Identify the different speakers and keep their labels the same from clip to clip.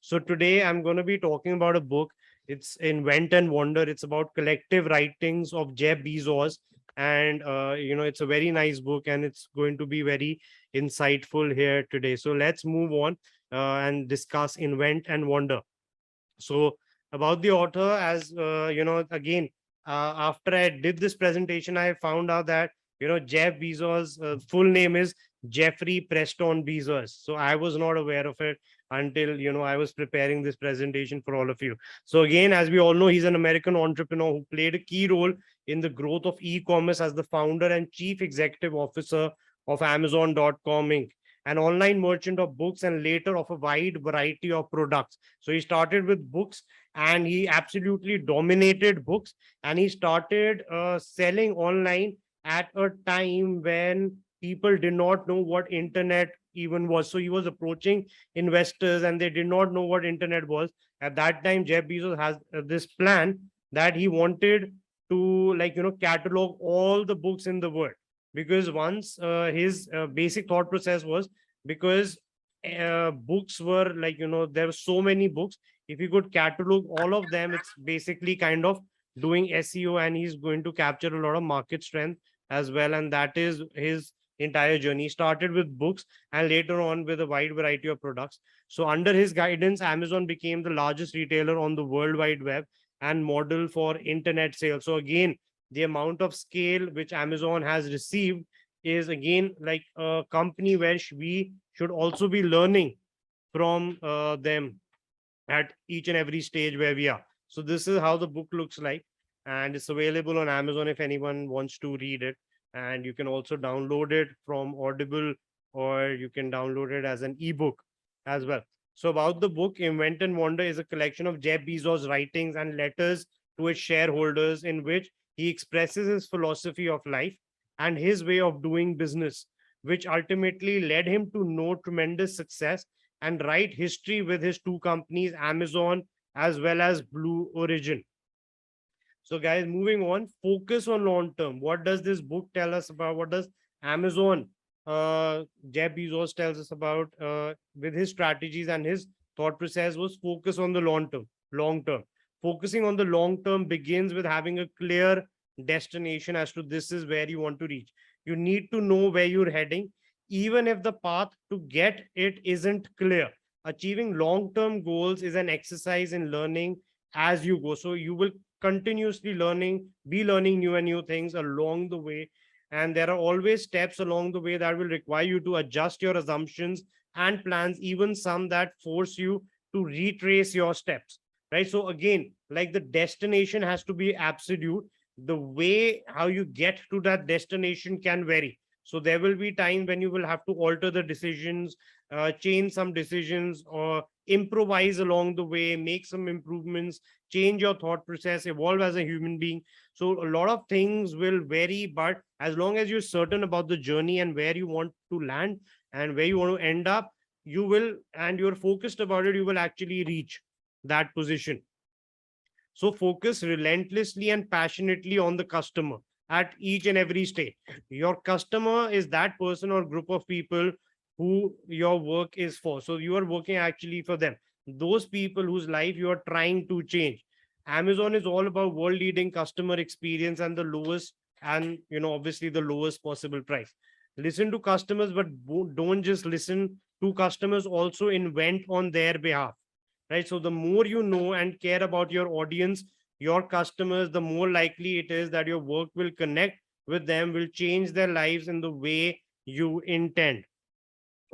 Speaker 1: So today I'm going to be talking about a book. It's Invent and Wonder. It's about collective writings of Jeff Bezos. And, it's a very nice book and it's going to be very insightful here today. So let's move on and discuss Invent and Wonder. So about the author, as again, after I did this presentation, I found out that Jeff Bezos' full name is Jeffrey Preston Bezos. So I was not aware of it until I was preparing this presentation for all of you. So again, as we all know, he's an American entrepreneur who played a key role in the growth of e-commerce as the founder and chief executive officer of Amazon.com Inc., an online merchant of books and later of a wide variety of products. So he started with books and he absolutely dominated books, and he started selling online at a time when people did not know what internet even was. So he was approaching investors and they did not know what internet was. At that time, Jeff Bezos has this plan that he wanted to catalog all the books in the world, because once his basic thought process was, because books were there were so many books. If you could catalog all of them, it's basically kind of doing SEO, and he's going to capture a lot of market strength as well. And that is his entire journey. He started with books and later on with a wide variety of products. So under his guidance, Amazon became the largest retailer on the World Wide Web and model for internet sales. So again, the amount of scale which Amazon has received is again like a company where we should also be learning from them at each and every stage where we are. So this is how the book looks like, and it's available on Amazon if anyone wants to read it. And you can also download it from Audible, or you can download it as an ebook as well. So about the book, Invent and Wonder is a collection of Jeff Bezos' writings and letters to his shareholders, in which he expresses his philosophy of life and his way of doing business, which ultimately led him to know tremendous success and write history with his two companies, Amazon as well as Blue Origin. So, guys, moving on, focus on long term. What does this book tell us about? What does Amazon, Jeff Bezos tells us about with his strategies and his thought process was focus on the long term. Long term. Focusing on the long term begins with having a clear destination as to this is where you want to reach. You need to know where you're heading, even if the path to get it isn't clear. Achieving long term goals is an exercise in learning as you go. So you will continuously be learning new and new things along the way. And there are always steps along the way that will require you to adjust your assumptions and plans, even some that force you to retrace your steps. Right. So again, like the destination has to be absolute. The way how you get to that destination can vary. So there will be time when you will have to alter the decisions, change some decisions, or improvise along the way, make some improvements, change your thought process, evolve as a human being. So a lot of things will vary, but as long as you're certain about the journey and where you want to land and where you want to end up, you will, and you're focused about it, you will actually reach that position. So focus relentlessly and passionately on the customer at each and every stage. Your customer is that person or group of people who your work is for. So you are working actually for them, those people whose life you are trying to change. Amazon is all about world leading customer experience and the lowest, and obviously the lowest possible price. Listen to customers, but don't just listen to customers, also invent on their behalf. Right. So the more you know and care about your audience, your customers, the more likely it is that your work will connect with them, will change their lives in the way you intend.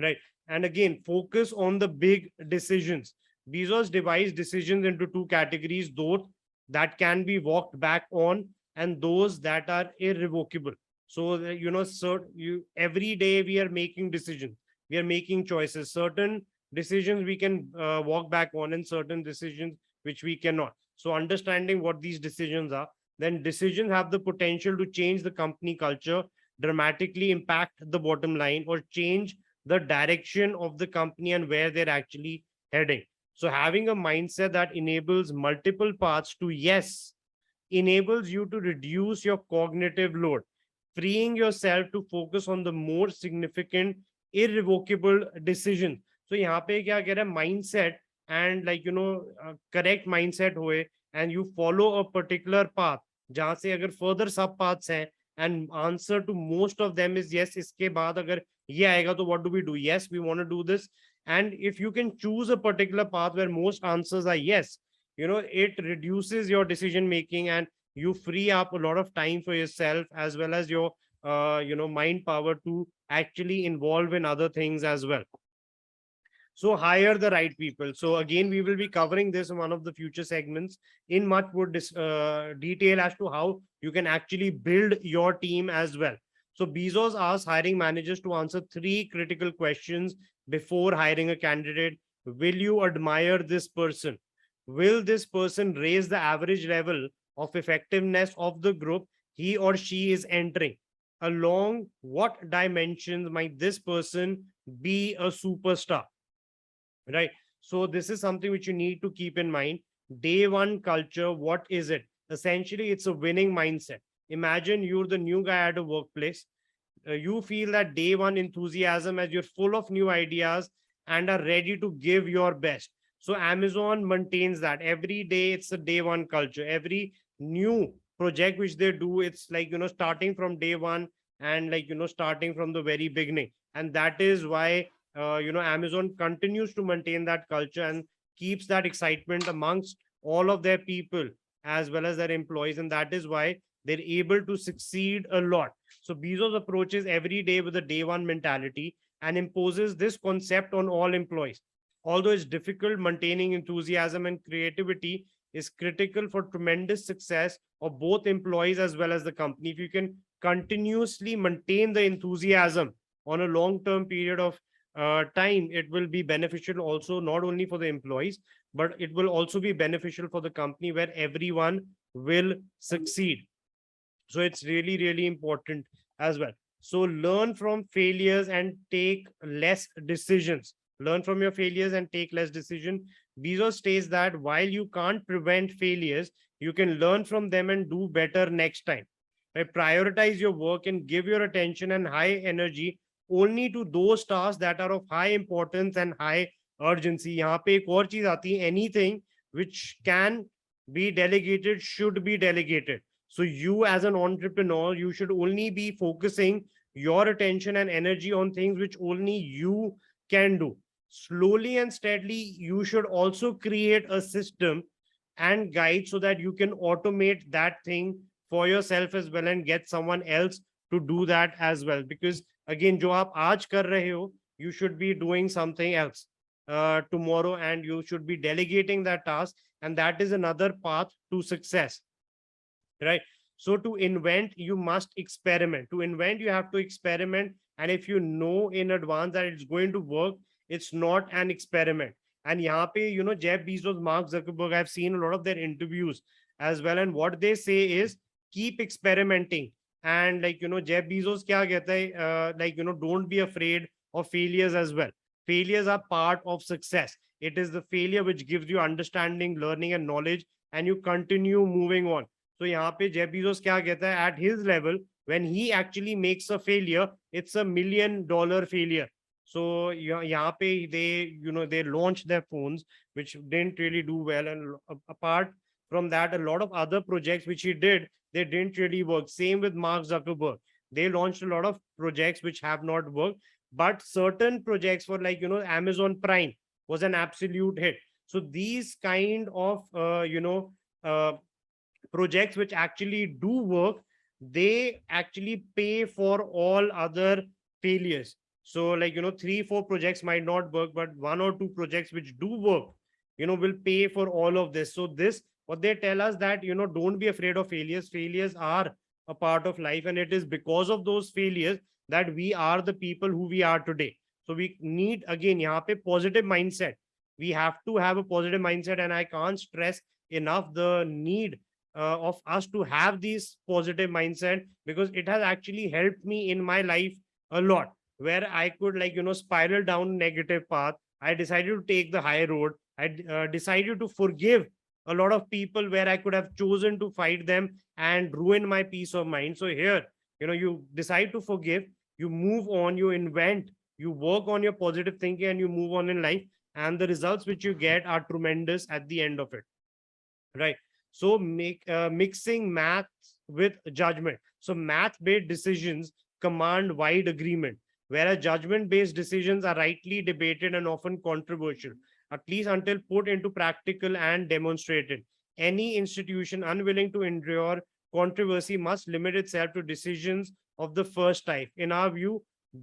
Speaker 1: Right. And again, focus on the big decisions. Bezos divides decisions into two categories: those that can be walked back on and those that are irrevocable. So every day we are making decisions, we are making choices. Certain decisions we can walk back on, and certain decisions which we cannot. So understanding what these decisions are, then decisions have the potential to change the company culture, dramatically impact the bottom line, or change the direction of the company and where they're actually heading. So having a mindset that enables multiple paths to yes enables you to reduce your cognitive load, freeing yourself to focus on the more significant irrevocable decision. So यहाँ पे क्या कह रहा है, mindset and correct mindset होए, and you follow a particular path, जहाँ से अगर further sub paths हैं, and answer to most of them is yes, इसके बाद अगर ये आएगा तो what do we do? Yes, we want to do this. And if you can choose a particular path where most answers are yes, it reduces your decision making, and you free up a lot of time for yourself, as well as your mind power to actually involve in other things as well. So hire the right people. So again, we will be covering this in one of the future segments in much more detail as to how you can actually build your team as well. So Bezos asks hiring managers to answer 3 critical questions before hiring a candidate. Will you admire this person? Will this person raise the average level of effectiveness of the group he or she is entering? Along what dimensions might this person be a superstar? Right. So this is something which you need to keep in mind. Day one culture, what is it? Essentially, it's a winning mindset. Imagine you're the new guy at a workplace. You feel that day one enthusiasm as you're full of new ideas and are ready to give your best. So Amazon maintains that every day. It's a day one culture. Every new project which they do, it's starting from day one, and starting from the very beginning. And that is why Amazon continues to maintain that culture and keeps that excitement amongst all of their people as well as their employees, and that is why they're able to succeed a lot. So Bezos approaches every day with a day one mentality and imposes this concept on all employees. Although it's difficult, maintaining enthusiasm and creativity is critical for tremendous success of both employees as well as the company. If you can continuously maintain the enthusiasm on a long-term period of time, it will be beneficial also not only for the employees, but it will also be beneficial for the company where everyone will succeed. So it's really, really important as well. So learn from failures and take less decisions. Learn from your failures and take less decision. Bezos states that while you can't prevent failures, you can learn from them and do better next time. Right? Prioritize your work and give your attention and high energy only to those tasks that are of high importance and high urgency. यहाँ पे एक और चीज आती है, anything which can be delegated should be delegated. So you as an entrepreneur, you should only be focusing your attention and energy on things which only you can do. Slowly and steadily, you should also create a system and guide so that you can automate that thing for yourself as well and get someone else to do that as well. Because again, जो आप आज कर रहे हो, you should be doing something else tomorrow, and you should be delegating that task, and that is another path to success. Right. So to invent, you must experiment. To invent, you have to experiment, and if you know in advance that it's going to work, it's not an experiment. And यहाँ पे Jeff Bezos, Mark Zuckerberg, I've seen a lot of their interviews as well, and what they say is keep experimenting. And Jeff Bezos क्या कहता है, don't be afraid of failures as well. Failures are part of success. It is the failure which gives you understanding, learning and knowledge, and you continue moving on. So यहाँ पे Jeff Bezos क्या कहता है, at his level, when he actually makes a failure, it's $1 million failure. So यहाँ पे they launched their phones which didn't really do well, and apart from that, a lot of other projects which he did, they didn't really work. Same with Mark Zuckerberg. They launched a lot of projects which have not worked, but certain projects for Amazon Prime was an absolute hit. So these kind of projects which actually do work, they actually pay for all other failures. So 3-4 projects might not work, but 1 or 2 projects which do work, will pay for all of this. So this, what they tell us that, don't be afraid of failures. Failures are a part of life, and it is because of those failures that we are the people who we are today. So we need, again, यहाँ पे positive mindset. We have to have a positive mindset, and I can't stress enough the need of us to have this positive mindset, because it has actually helped me in my life a lot, where I could spiral down negative path. I decided to take the high road. I decided to forgive a lot of people where I could have chosen to fight them and ruin my peace of mind. So here, you decide to forgive, you move on, you invent, you work on your positive thinking, and you move on in life. and the results which you get are tremendous at the end of it, right? So mixing maths with judgment. So math based decisions command wide agreement, whereas judgment based decisions are rightly debated and often controversial, at least until put into practical and demonstrated. Any institution unwilling to endure controversy must limit itself to decisions of the first type. In our view,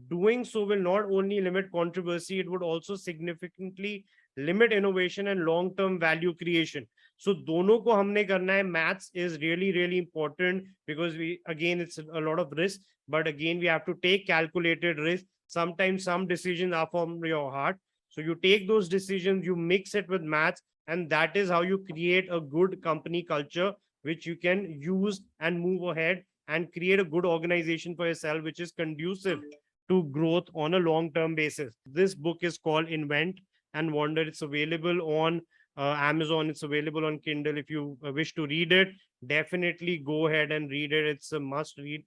Speaker 1: doing so will not only limit controversy, it would also significantly limit innovation and long term value creation. So दोनों को हमने करना है. Maths is really really important because we, again, it's a lot of risk, but again we have to take calculated risk. Sometimes some decisions are from your heart, so you take those decisions, you mix it with maths, and that is how you create a good company culture which you can use and move ahead and create a good organization for yourself which is conducive to growth on a long term basis. This book is called Invent and Wonder. It's available on Amazon. It's available on Kindle. If you wish to read it, definitely go ahead and read it. It's a must read.